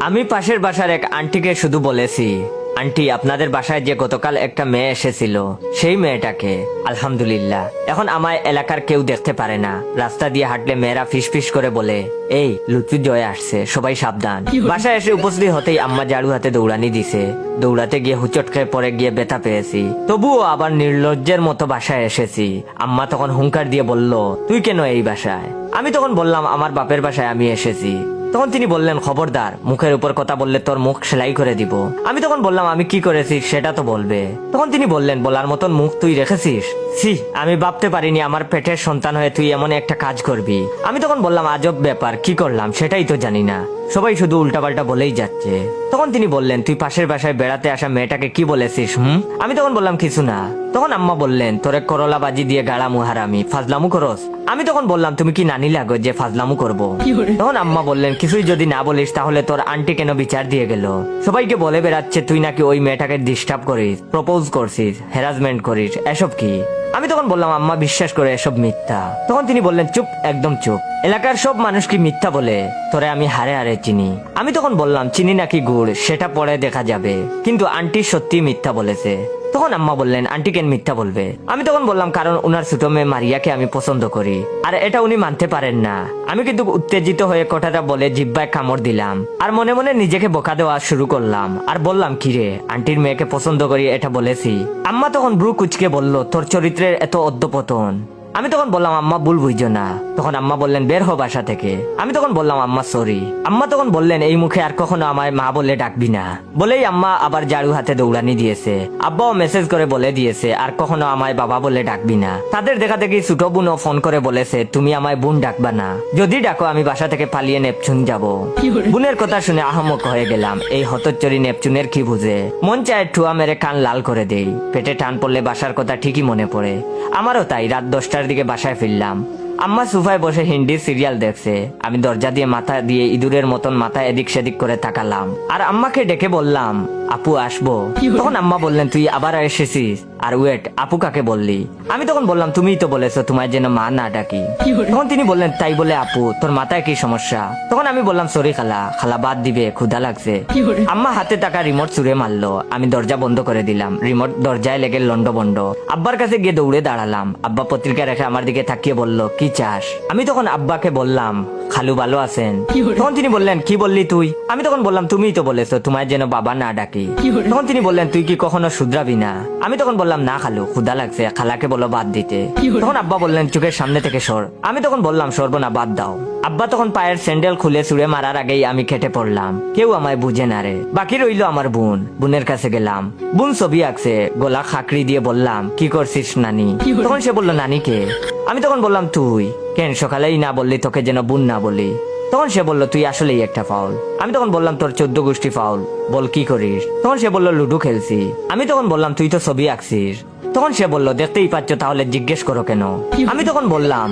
আমি পাশের বাসার এক আন্টিকে শুধু বলেছি, আন্টি আপনাদের বাসায় যে গতকাল একটা মেয়ে এসেছিল সেই মেয়েটাকে। আলহামদুলিল্লাহ এখন আমার এলাকার কেউ দেখতে পারে না, রাস্তা দিয়ে হাঁটলে মেয়েরা ফিস ফিস করে বলে এই লুচু জয় আসছে, সবাই সাবধান। বাসায় এসে উপস্থিত হতেই আম্মা ঝাড়ু হাতে দৌড়ানি দিছে। দৌড়াতে গিয়ে হুচট খেয়ে পরে গিয়ে ব্যথা পেয়েছি, তবুও আবার নির্লজ্জের মতো বাসায় এসেছি। আম্মা তখন হুঙ্কার দিয়ে বলল, তুই কেন এই বাসায়? আমি তখন বললাম আমার বাপের বাসায় আমি এসেছি। তখন তিনি বললেন, খবরদার মুখের উপর কথা বললে তোর মুখ সেলাই করে দিব। আমি তখন বললাম, আমি কি করেছি সেটা তো বলবে। তখন তিনি বললেন, বলার মতন মুখ তুই রেখেছিস? ছি, আমি ভাবতে পারিনি আমার পেটের সন্তান হয়ে তুই এমন একটা কাজ করবি। আমি তখন বললাম, আজব ব্যাপার, কি করলাম সেটাই তো জানি না, সবাই শুধু উল্টাপাল্টা বলেই যাচ্ছে। তখন তিনি বললেন, তুই পাশের বাসায় বেড়াতে আসা মেয়েটাকে কি বলেছিস? আমি তখন বললাম, কিছু না। তখন আম্মা বললেন, তোরে করলা বাজি দিয়ে গাড়ামু হারামি, ফাজলামু করস? আমি তখন বললাম, তুমি কি নানি লাগো যে ফাজলামু করবো? তখন আম্মা বললেন, কিছুই যদি না বলিস তাহলে তোর আন্টি কেন বিচার দিয়ে গেল? সবাইকে বলে বেড়াচ্ছে তুই নাকি ওই মেয়েটাকে ডিস্টার্ব করিস, প্রপোজ করছিস, হ্যারাসমেন্ট করিস, এসব কি? আমি তখন বললাম, আম্মা বিশ্বাস করে এসব মিথ্যা। তখন তিনি বললেন, চুপ, একদম চুপ, এলাকার সব মানুষ কি মিথ্যা বলে? তোরে আমি হারে হারে চিনি। আমি তখন বললাম, চিনি নাকি গুড় সেটা পরে দেখা যাবে, কিন্তু আন্টি সত্যি মিথ্যা বলেছে। তখন আম্মা বললেন, আন্টি কেন মিথ্যা বলবে? আমি তখন বললাম, কারণ উনার ছোট মেয়ে মারিয়াকে আমি পছন্দ করি, আর এটা উনি মানতে পারেন না। আমি কিন্তু উত্তেজিত হয়ে কথাটা বলে জিহ্বায় কামড় দিলাম, আর মনে মনে নিজেকে বোকা দেওয়া শুরু করলাম, আর বললাম, কিরে আন্টির মেয়েকে পছন্দ করি এটা বলেছি? আম্মা তখন ব্রু কুচকে বলল, তোর চরিত্রের এত অধঃপতন। আমি তখন বললাম, আম্মা ভুল বুঝছো না। তখন আম্মা বললেন, বের হো বাসা থেকে। আমি তখন বললাম, আম্মা সরি। আম্মা তখন বললেন, এই মুখে আর কখনো আমায় মা বলে ডাকবি না। বলেই আম্মা আবার ঝাড়ু হাতে দৌড়ানি দিয়েছে। আব্বাও মেসেজ করে বলে দিয়েছে, আর কখনো আমায় বাবা বলে ডাকবি না। তাদের দেখা দেখি ছোট বোনও ফোন করে বলেছে, তুমি আমায় বোন ডাকবা না, যদি ডাকো আমি বাসা থেকে পালিয়ে নেপচুন যাব। বোনের কথা শুনে আহমক হয়ে গেলাম। এই হতচ্চরি নেপচুনের কি বুঝে? মন চায় ঠুয়া মেরে কান লাল করে দেই। পেটে টান পড়লে বাসার কথা ঠিকই মনে পড়ে। আমারও তাই। রাত 10টার দিকে বাসায় ফিরলাম। আম্মা সোফায় বসে হিন্দি সিরিয়াল দেখছে। আমি দরজা দিয়ে মাথা দিয়ে ইঁদুরের মতন মাথা এদিক সেদিক করে তাকালাম, আর আম্মাকে ডেকে বললাম, আপু আসবো? তখন আম্মা বললেন, তুই আবার এসেছিস? আর ওয়েট, আপু কাকে বললি? আমি তখন বললাম, তুমিই তো বলেছো তোমায় যেন মা না ডাকি। তখন তিনি বললেন, তাই বলে আপু তোর মাথায় কি সমস্যা? তখন আমি বললাম, সরি খালা, খালা বাদ দিবে, ক্ষুধা লাগছে। আম্মা হাতে টাকা রিমোট ছুঁড়ে মারলো। আমি দরজা বন্ধ করে দিলাম। রিমোট দরজায় লেগে লন্ড বন্ড। আব্বার কাছে গিয়ে দৌড়ে দাঁড়ালাম। আব্বা পত্রিকা রেখে আমার দিকে তাকিয়ে বলল, কি চাস? আমি তখন আব্বাকে বললাম, খালু ভালো আছেন? তখন তিনি বললেন, কি বললি তুই? আমি তখন বললাম, তুমিই তো বলেছো তোমায় যেন বাবা না ডাকি। তখন তিনি বললেন, তুই কি কখনো শুধরাবি না? আমি তখন বললাম, না খালু, ক্ষুধা লাগছে, খালাকে বলো বাদ দিতে। তখন আব্বা বললেন, চোখের সামনে থেকে সর। আমি তখন বললাম, সরবো না, বাদ দাও। আব্বা তখন পায়ের স্যান্ডেল খুলে ছুঁড়ে মারার আগেই আমি খেটে পড়লাম। কেউ আমায় বুঝে না রে। বাকি রইল আমার বোন। বোনের কাছে গেলাম। বোন ছবি আঁকছে। গলা খাকড়ি দিয়ে বললাম, কি করছিস নানি? তখন সে বলল, নানিকে? আমি তখন বললাম, তুই কেন সকালেই না বললি তোকে যেন বোন না বলি? তখন সে বলল, তুই আসলেই একটা ফাউল। আমি তখন বললাম, তোর 14 গোষ্ঠী ফাউল, বল কি করিস? তখন সে বলল, লুডো খেলছি। আমি তখন বললাম, তুই তো ছবি আঁকছিস। তখন সে বলল, দেখতেই পাচ্ছ, তাহলে জিজ্ঞেস করো কেন? আমি তখন বললাম,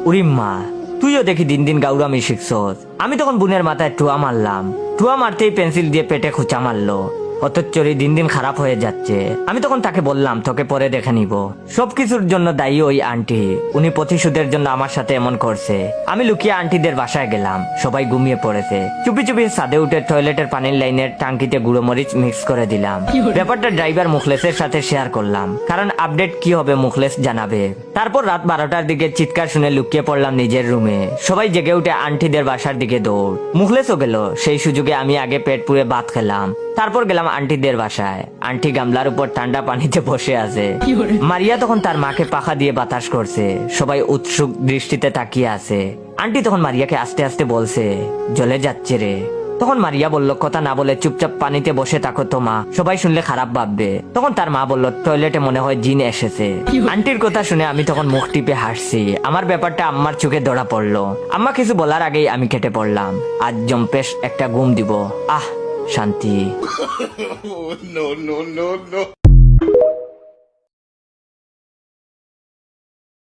উরিম্মা, তুইও দেখি দিন দিন গাউরামি শিখছস। আমি তখন বোনের মাথায় টুয়া মারলাম। টুয়া মারতেই পেন্সিল দিয়ে পেটে খুঁচা মারলো। হতচ্চরি দিন দিন খারাপ হয়ে যাচ্ছে। আমি তখন তাকে বললাম, তোকে পরে দেখে নিব। সবকিছুর জন্য দায়ী ওই আন্টি। উনি প্রতিশোধের জন্য আমার সাথে এমন করছে। আমি লুকিয়ে আন্টিদের বাসায় গেলাম। সবাই ঘুমিয়ে পড়েছে। চুপি চুপি ছাদে উঠে টয়লেটের পানির লাইনের টাঙ্কিতে গুঁড়ো মরিচ মিক্স করে দিলাম। ব্যাপারটা ড্রাইভার মুখলেসের সাথে শেয়ার করলাম, কারণ আপডেট কি হবে মুখলেস জানাবে। তারপর রাত 12টার দিকে চিৎকার শুনে লুকিয়ে পড়লাম নিজের রুমে। সবাই জেগে উঠে আন্টিদের বাসার দিকে দৌড়। মুখলেসও গেল। সেই সুযোগে আমি আগে পেট পুড়ে ভাত খেলাম। তারপর গেলাম আন্টিদের বাসায়। আন্টি গামলার উপর ঠান্ডা পানিতে বসে আছে। মারিয়া তখন তার মাকে পাখা দিয়ে বাতাস করছে। সবাই উৎসুক দৃষ্টিতে তাকিয়ে আছে। আন্টি তখন মারিয়াকে আস্তে আস্তে বলছে, জ্বলে যাচ্ছে রে। তখন মারিয়া বলল, কথা না বলে চুপচাপ পানিতে বসে থাকো তো মা, সবাই শুনলে খারাপ ভাববে। তখন তার মা বলল, টয়লেটে মনে হয় জিন এসেছে। আন্টির কথা শুনে আমি তখন মুখ টিপে হাসছি। আমার ব্যাপারটা আম্মার চোখে ধরা পড়লো। আম্মা কিছু বলার আগেই আমি কেটে পড়লাম। আজ জম্পেশ একটা ঘুম দিব। আহ, শান্তি।